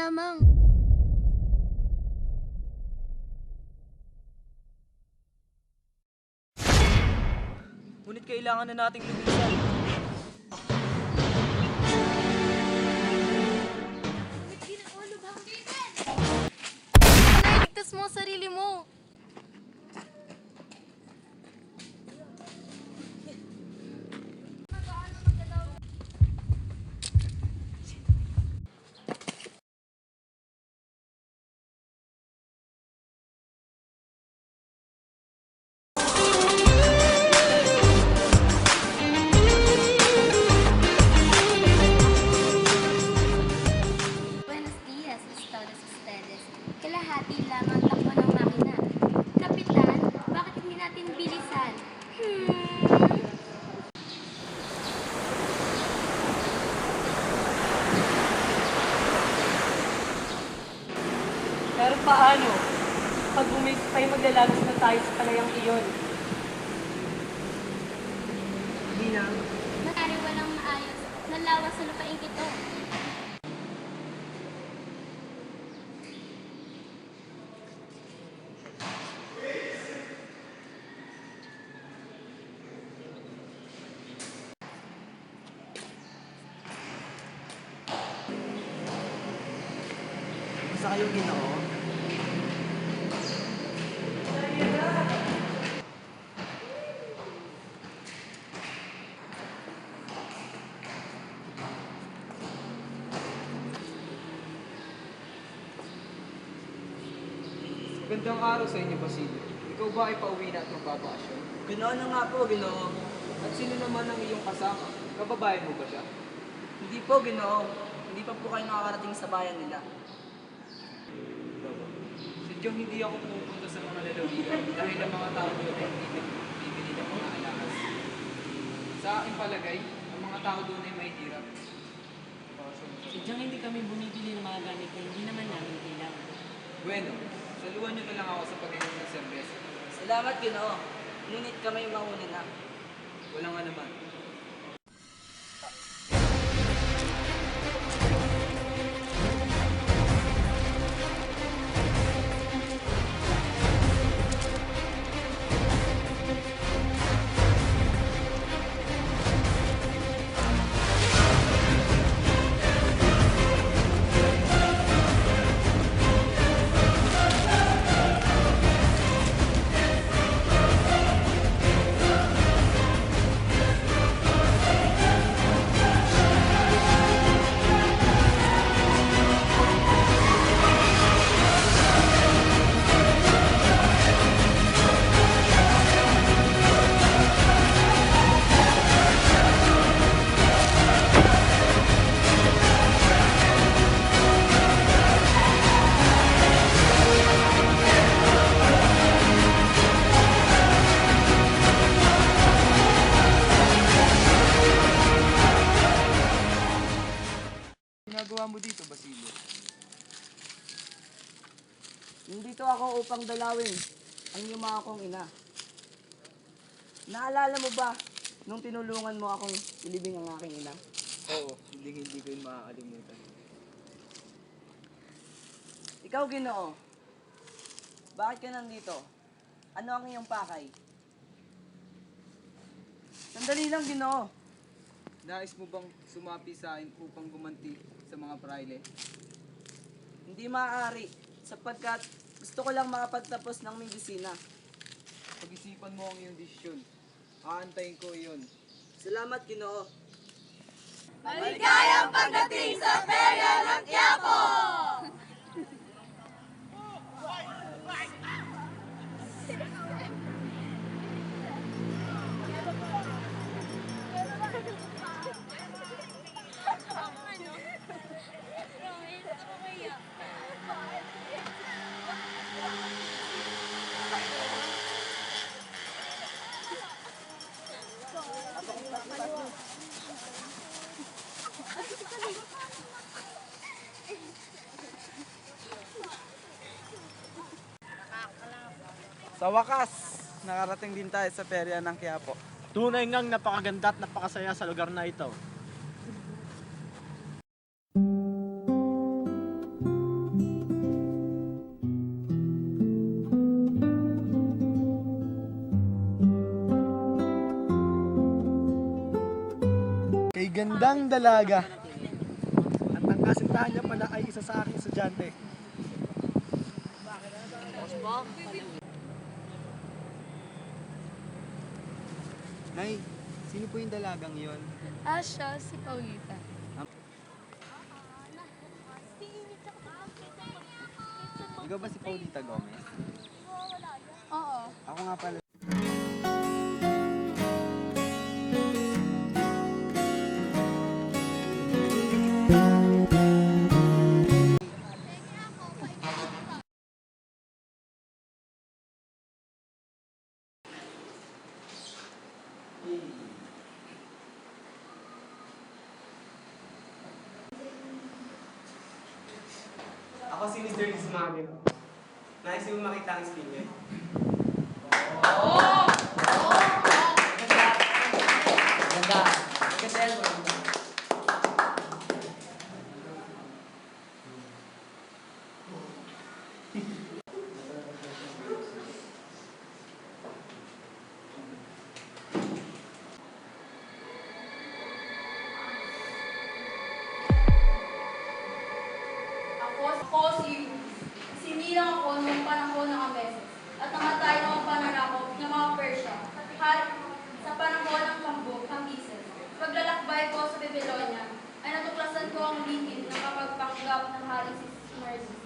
lamang. Ngunit kailangan na nating lumisan. Nailigtas mo ang sarili mo. Buenos dias, Estados Ustedes. Kalahati lamang takbo ng makina. Kapitan, bakit hindi natin bilisan? Pero paano? Pag bumis tayo maglalagos na tayo sa palayang iyon. Nina, Mangyari walang maayos. Nalawas sa lupaing ito. basta kayo Ginoo. Magandang araw sa inyo, Basilio. Ikaw ba ay pauwi na at magbabakasyon? Ginoo na nga po, Ginoo. At sino naman ang iyong kasama? Kababae mo ba siya? Hindi po, Ginoo. Hindi pa po kayo nakakarating sa bayan nila. Sadyang hindi ako pupunta sa mga lalawigan dahil ang mga tao doon ay hindi bibili ng mga alahas. Sa aking palagay, ang mga tao doon ay may hirap. Sadyang hindi kami bumibili ng mga gamit na hindi naman namin kailangan. Bueno, saluhan niyo na lang ako sa pag-inom ng serbesa. Salamat, Ginoo. Ngunit kami mauna na. Walang anuman. Ginagawa mo dito, Basilio? Nandito ako upang dalawin ang yuma akong ina. Naalala mo ba nung tinulungan mo akong ilibing ang aking ina? Oo, hindi ko yun makakalimutan. Ikaw, Ginoo. Bakit ka nandito? Ano ang iyong pakay? Sandali lang, Ginoo. Nais mo bang sumapi sa akin upang gumanti sa mga praile? Hindi maaari sapagkat gusto ko lang makapagtapos ng medisina. Pag-isipan mo ang iyong desisyon. Aantayin ko iyon. Salamat, Ginoo. Maligayang pagdating sa Perya ng Quiapo! Sa wakas, nakarating din tayo sa perya ng Quiapo. Tunay ngang napakaganda at napakasaya sa lugar na ito. Gandang dalaga. At ang kasintahan niya pala ay isa sa aking estudyante. Nay, sino po yung dalagang yon? Siya, si Paulita. Ikaw ba si Paulita Gomez? Oo. Ako nga pala. Ako si Mr. Dismagin. Nais mo makita ang spin niya. Ganda. Ganda yan, bro. Ako si sinilang ako noong panahon ng Ameses at namatay noong pananakop ng mga Persya sa panahon ng Cambyses. Paglalakbay ko sa Babylonia ay natuklasan ko ang lihim ng kapagpanggap ng hari si Xerxes.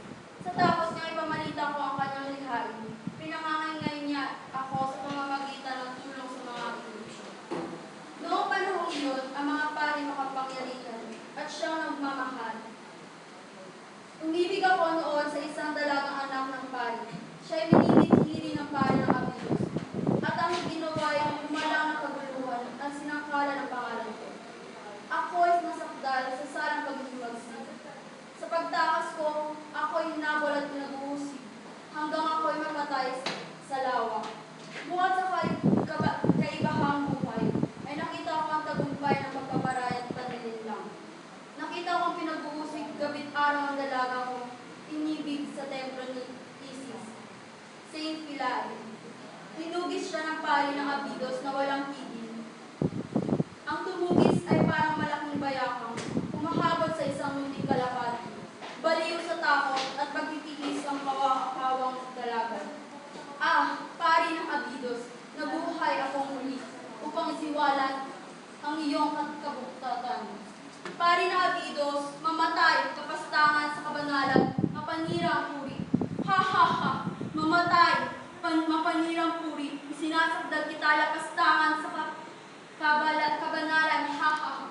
Sa tapos niyang ipamalita ko ang kanyang likhain, pinangangay niya ako sa pamamagitan ng tulong sa mga ilusyon. Noong panahon yun, ang mga pari makapangyarihan at siyang nagmamahal. Umibig ako noon sa isang dalagang anak ng pari. Siya'y minibithiri ng pari ng Abydos. At ang ginawa ay lumalang ng kaguluhan at sinangkala ng pangalan ko. Ako ay nasakdal sa salang paghihimagsik. Sa pagtakas ko, ako'y hinabol at pinaguhusig hanggang ako'y mamatay sa lawa. Bukod sa kaibahang buhay, ay nakita ko ang tagumpay ng pagpaparay at panlilinlang. Nakita ko ang pinag-uusig gabit araw ang dalaga ko, inibig sa templo ni Isis, Saint Philae. Tinugis siya ng pari ng Abydos na walang tigil. Ang tumugis ay parang malaking bayakang, humahabot sa isang munting kalapati. Baliw sa takot at pagtitiis ang kawang dalaga. Pari ng Abydos, nabuhay akong muli upang isiwalat ang iyong kabuktatan. Pari ng Abydos, mamatay, kapastangan sa kabanalan, mapanirang puri. Ha ha ha! Mamatay, mapanirang puri, isinasakdal kita lapastangan sa kabanalan, ha ha ha!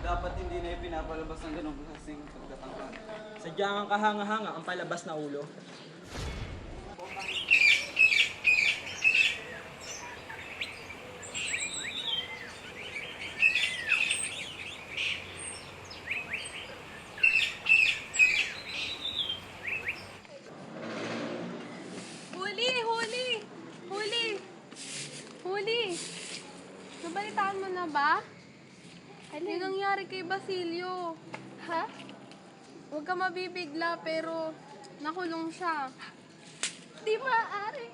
Dapat hindi na ipinapalabas ng ganong klaseng pagkatangka. Sadyang ang kahanga-hanga ang palabas na ulo. Huli! Huli! Huli! Huli! Nabalitaan mo na ba? Yung nangyari kay Basilio. Ha? Huwag ka mabibigla pero nakulong siya. Di maaari.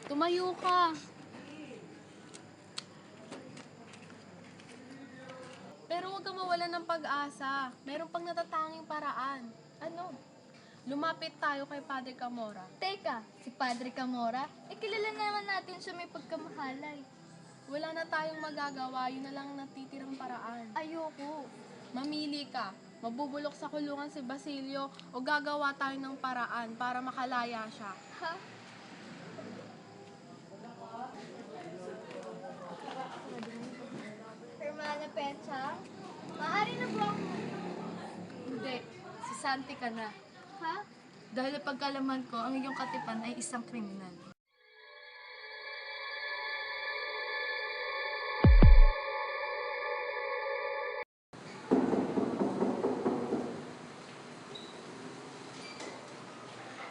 Tumayo ka. Pero huwag kang mawalan ng pag-asa. Meron pang natatanging paraan. Ano? Lumapit tayo kay Padre Camora. Teka, si Padre Camora? Kilala naman natin siya may pagkamahalay. Wala na tayong magagawa, yun na lang natitirang paraan. Ayoko. Mamili ka. Mabubulok sa kulungan si Basilio o gagawa tayo ng paraan para makalaya siya. Ha? Hermana Pecha? Maaari na po ako. Hindi. Si Santi ka na. Ha? Dahil pagkalaman ko, ang iyong katipan ay isang kriminal.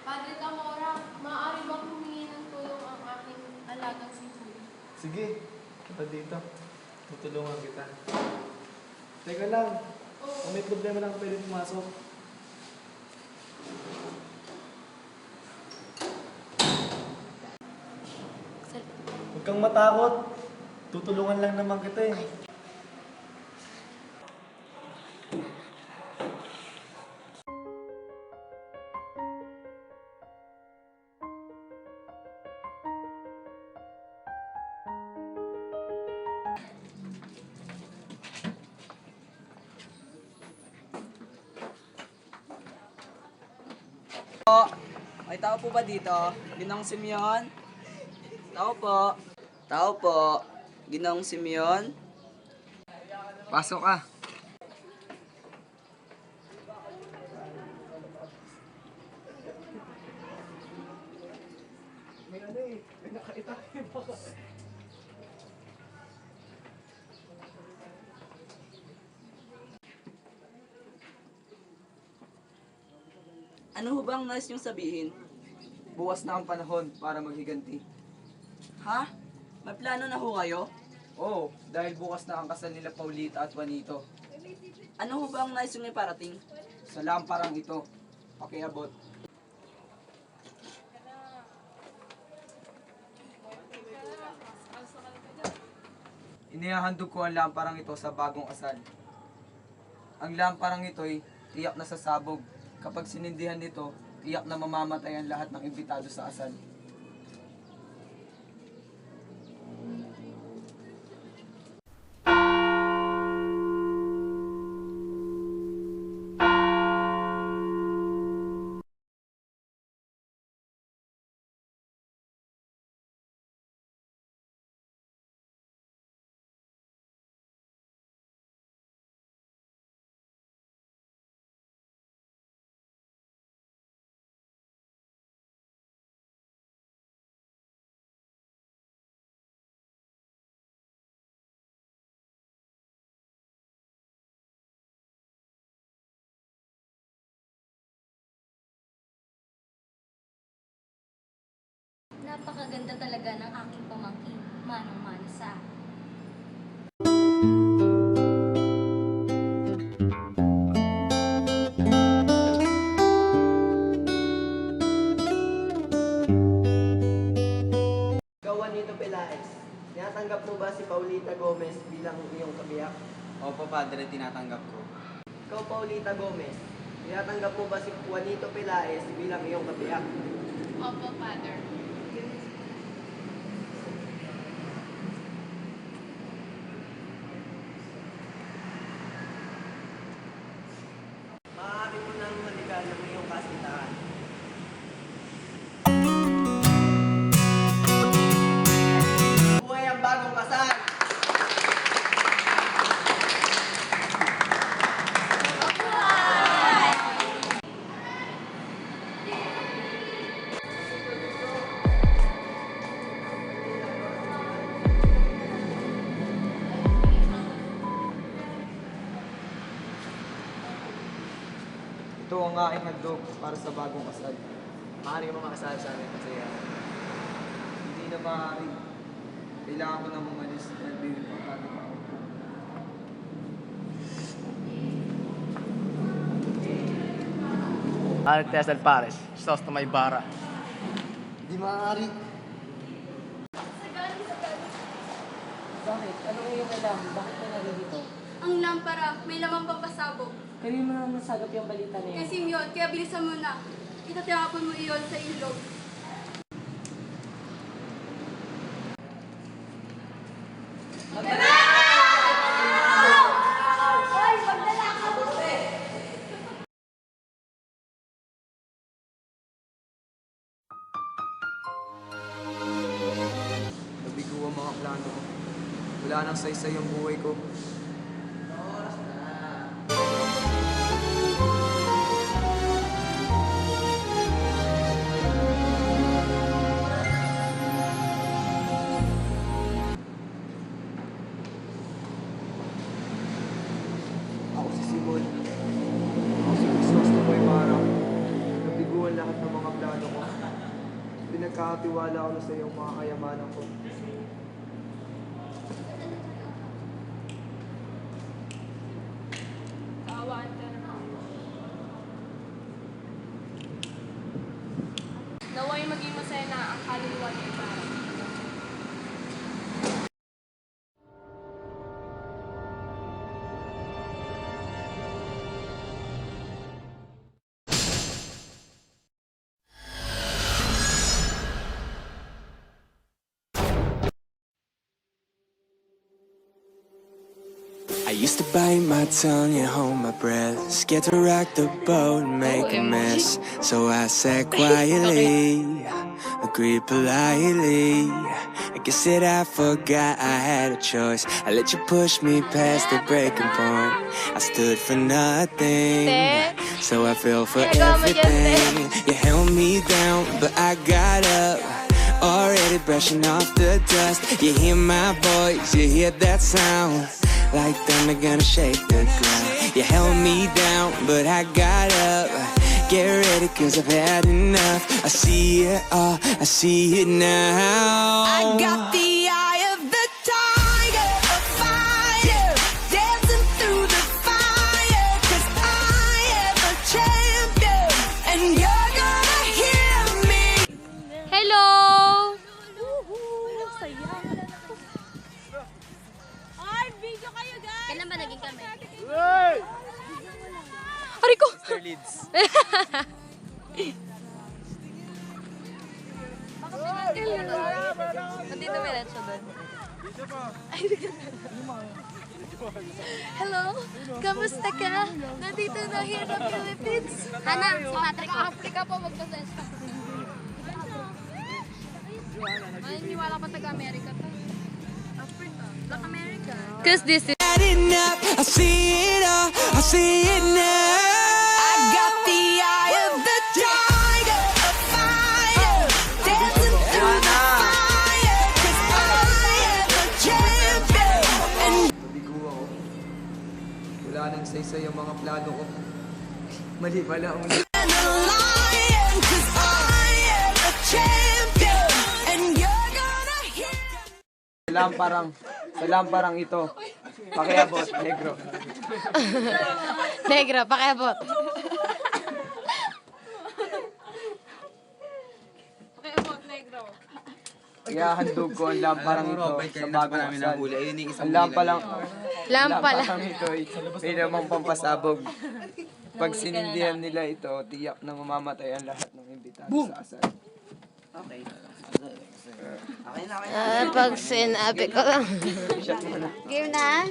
Padre Camora, maaari bang humingi ng tulong ang aking alagang si Julie? Sige, kita dito. Tutulungan kita. Teka lang, kung may problema lang pwede pumasok. Huwag kang matakot. Tutulungan lang naman kita eh. May tao po ba dito? Ginong Simeon? Tao po. Tao po. Ginong Simeon? Pasok ka. Ano ho bang nais niyong sabihin? Bukas na ang panahon para maghiganti. Ha? May plano na ho kayo? Oo, dahil bukas na ang kasal nila Paulita at Juanito. Ano ho bang nais niyong iparating? Sa lamparang ito, pakiabot. Inihahandog ko ang lamparang ito sa bagong kasal. Ang lamparang ito'y tiyak na sasabog. Kapag sinindihan nito, tiyak na mamamatay ang lahat ng imbitado sa kasal. Napakaganda talaga ng aking pamangkin, manang-mana sa akin. Ikaw, Juanito Pelaez, tinatanggap mo ba si Paulita Gomez bilang iyong kabiyak? Opo, Padre, tinatanggap ko. Ikaw, Paulita Gomez, tinatanggap mo ba si Juanito Pelaez bilang iyong kabiyak? Opo, Father. Maaari mo nang halikan ng iyong kasintahan. Buhay ang bagong kasal! Ito ang aking handog para sa bagong kasal. Maaari mo makasal sa amin kasi Hindi na maaari. Kailangan ko nang umalis dahil bibigyan ako. Artes del Pares, sos na may bara. Hindi maaari. Bakit? Anong iyong alam? Bakit ka narito? Ang lampara, may lamang papasabog. Kanino mo naman nasagap yung balita na Kay yan? Simeon, kaya bilisan mo na. Itatapon mo iyon sa ilog. Nabigo ang mga plano ko. Wala nang saysay ang buhay ko. pinagkakatiwala ko na sa iyong mga kayamanan ko. Kaawaan ka naman. Naway maging masaya na ang kaluluwa niya para. I used to bite my tongue and hold my breath, scared to rock the boat and make a mess. So I said quietly, agreed politely. I guess that I forgot I had a choice. I let you push me past the breaking point. I stood for nothing, so I fell for everything. You held me down, but I got up, already brushing off the dust. You hear my voice, you hear that sound, like thunder gonna shake the ground. You held me down, but I got up. Get ready, cause I've had enough. I see it all, I see it now. I got the eye of the tiger, a fire, dancing through the fire. Cause I am a champion, and you're gonna hear me. Hello! Kailan ba naging kami? Aray ko! Mr. Leeds. Nandito may retso doon. Hello? Kamusta ka? Nandito na here sa Philippines. Hana, si Patrick. Africa po, magpasensya. Maniniwala pa taga-America to. Africa. Black America. Cause this is... Had enough, I see it all, I see it now. I got the eye of the tiger, a fire, dancing through the fire. Cause I am a champion. And Nabigo ako. Wala nang saysay ang mga plano ko. Mali pala ang a lion, cause I am a champion. And you're gonna hear. Sa lamparang ito. Pakiabot, negro. Negro, pakiabot. Iahandog ko ang lamparang ito sa bagong kasal. Ang lampa lang ito ay may namang pampasabog. Pag sinindihan nila ito, tiyak na mamamatay ang lahat ng imbitado sa asal. Okay. Pag sinabi ko lang. Shot mo na. Game na?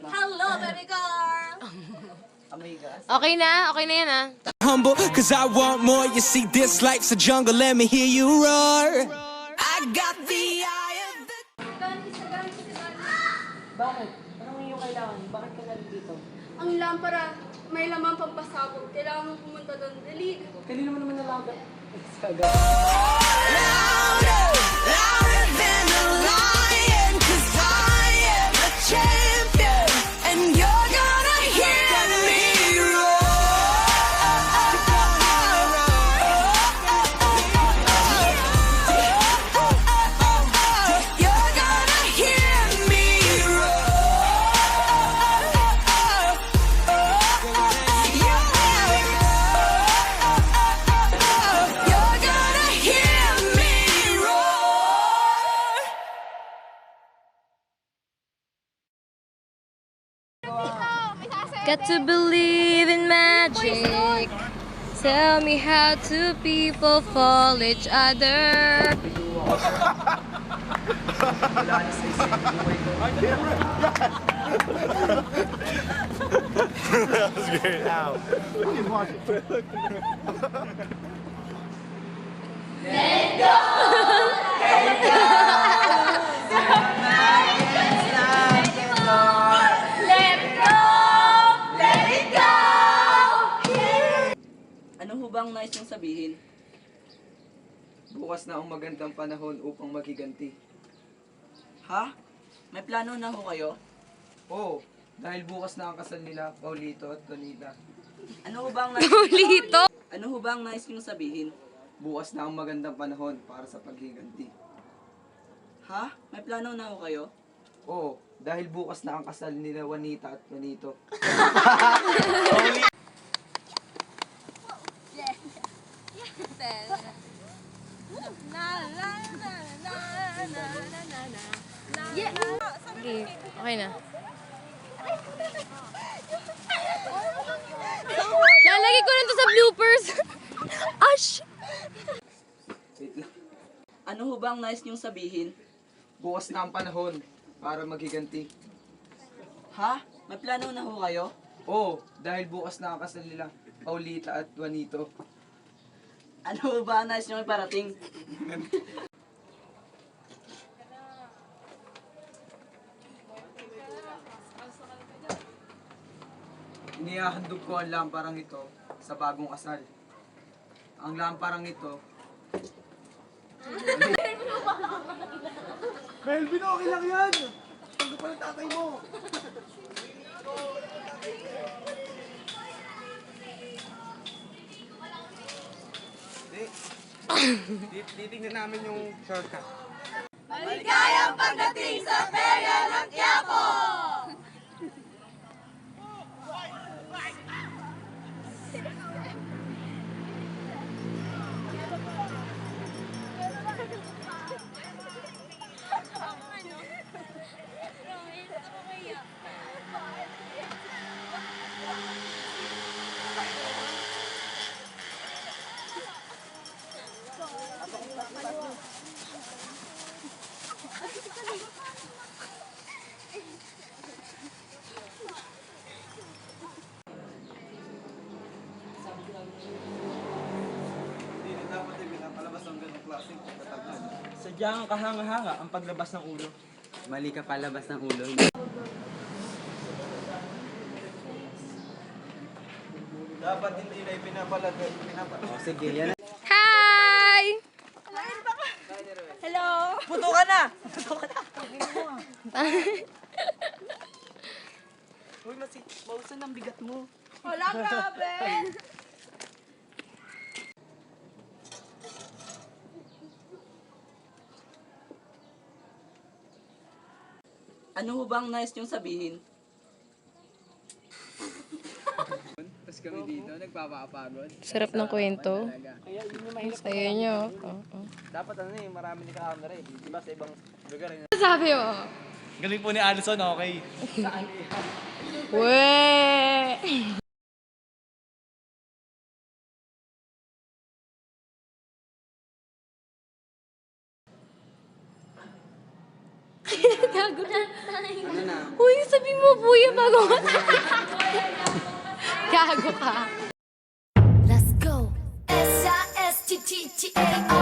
Hello, baby girl! Okay na? Okay na yan ah. Humble, cause I want more. You see, this life's a jungle, let me hear you roar. I got the eye of the... Bakit? Anong iyong kailangan? Bakit ka nandito? Ang lampara, may lamang pampasabog. Kailangan mong pumunta doon. Dali. Kanino mo naman nalaga? Louder, louder than a lion, cause I am a champion, and you're gonna hear me roar. You're gonna hear me roar. You're gonna hear me roar. Got to believe in magic. Tell me how two people fall each other. Ano ho bang nais niyong sabihin? Bukas na ang magandang panahon upang maghiganti. Ha? May plano na ho kayo? Oo, dahil bukas na ang kasal nila, Paulito at Donita. Ano ho bang nais Ulito. Ano ho bang nais niyong sabihin? bukas na ang magandang panahon para sa paghiganti. Ha? May plano na ho kayo? Oo, dahil bukas na ang kasal nila Juanita at Juanito. Okay, okay na. Lalagay ko rin to sa bloopers. Ash! Wait lang. Ano ho ba ang nais niyong sabihin? Bukas na ang panahon para maghiganti. Ha? May plano na ho kayo? Oo, dahil bukas na ang kasal nila Paulita at Juanito. Ano ho ba ang nais niyong iparating? Inihahandog ko ang lamparang ito sa bagong kasal. Ang lamparang ito Melvin, okay lang yan! Tanggap pa ng tatay mo! Titignan namin yung shortcut. Maligayang pagdating sa Perya ng Quiapo! Hindi na dapat ay pinapalabas ng ganong klaseng katangan. Sadyang kahanga-hanga ang paglabas ng ulo. Mali ka palabas ng ulo. Dapat hindi na ipinapalagay. O sige, yan. Hi! Puto ka na! Uy, mausan ang bigat mo. Wala, grabe! Ano ho ba ang nais niyong sabihin? Tapos kami dito, nagpapapagod. Sarap ng kwento. Saya niyo. Dapat ano eh, marami ni ka-camera eh. Diba sa ibang lugar eh. Sabi mo. Galing po ni Alison, okay? Weh! Gago na. Ano na? Uy, sabi mo buya bago Gago ka. Let's go. S-I-S-T-T-T-A-R